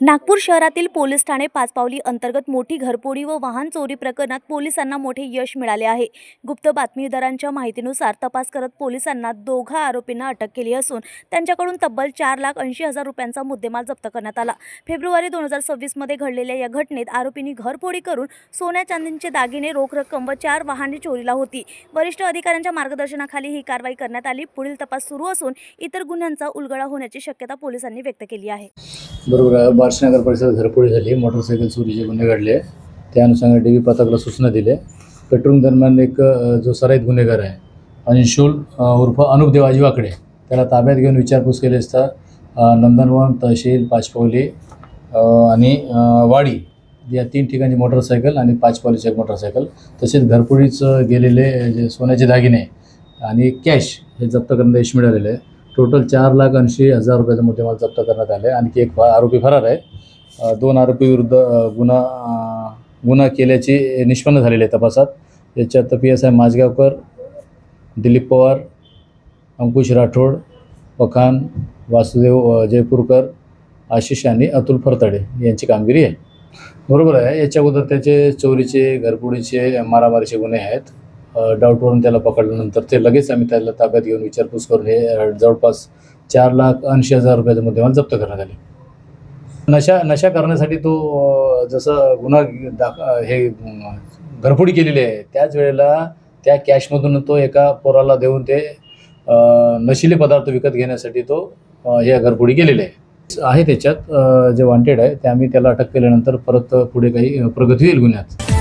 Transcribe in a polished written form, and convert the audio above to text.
नागपूर शहरातील पोलीस ठाणे पाचपावली अंतर्गत मोठी घरफोडी व वाहन चोरी प्रकरणात पोलिसांना मोठे यश मिळाले आहे। गुप्त बातमीदारांच्या माहितीनुसार तपास करत पोलिसांना दोघा आरोपींना अटक केली असून त्यांच्याकडून तब्बल 4,80,000 रुपयांचा मुद्देमाल जप्त करण्यात आला। फेब्रुवारी 2026 मध्ये घडलेल्या या घटनेत आरोपींनी घरफोडी करून सोन्या चांदीचे दागिने, रोख रक्कम व 4 वाहने चोरीला होती। वरिष्ठ अधिकाऱ्यांच्या मार्गदर्शनाखाली ही कारवाई करण्यात आली। पुढील तपास सुरू असून इतर गुन्ह्यांचा उलगडा होण्याची शक्यता पोलिसांनी व्यक्त केली आहे। बरोबर, बार्शी नगर परिसरात घरफोडी झाली, मोटरसायकल चोरीचे गुन्हे घडले। त्या अनुषंगाने डीबी पथकाला सूचना दिल्या। पेट्रोलिंग दरम्यान एक जो सराईत गुन्हेगार आहे अंशुल उर्फ अनुप देवाजी वाकडे त्याला ताब्यात घेऊन विचारपूस केली असता नंदनवन, तहसील, पाचपावली आणि वाडी या 3 ठिकाणी मोटरसायकल आणि पाचपावलीचे एक मोटरसायकल तसेच घरफोडीच गेलेले जे सोन्याचे दागिने आणि कॅश हे जप्त करण्यात यश मिळालेले आहे। टोटल 4,80,000 रुपयाचा मुद्देमाल जप्त करण्यात आले। आणखी एक आरोपी फरार आहे। 2 आरोपी विरुद्ध गुन्हा केल्याचे निष्पन्न झालेले आहे तपासात। याच्यात PSI माझगावकर, दिलीप पवार, अंकुश राठोड, पखान, वासुदेव जयपूरकर, आशिष आणि अतुल फरतडे यांची कामगिरी आहे। बरोबर आहे, याच्या अगोदर त्याचे चोरीचे, घरफोडीचे, मारामारीचे गुन्हे आहेत। डाऊटवरून त्याला पकडल्यानंतर ते लगेच आम्ही त्याला ताब्यात घेऊन विचारपूस करून हे जवळपास 4,80,000 रुपयाचा मुद्देमाल जप्त करण्यात आले। नशा करण्यासाठी तो जसं हे घरफोडी केलेली आहे त्याच वेळेला त्या कॅशमधून तो एका पोराला देऊन ते नशिले पदार्थ विकत घेण्यासाठी तो हे घरफोडी केलेली आहे। त्याच्यात जे वॉन्टेड आहे ते आम्ही त्याला अटक केल्यानंतर परत पुढे काही प्रगती होईल गुन्ह्यात।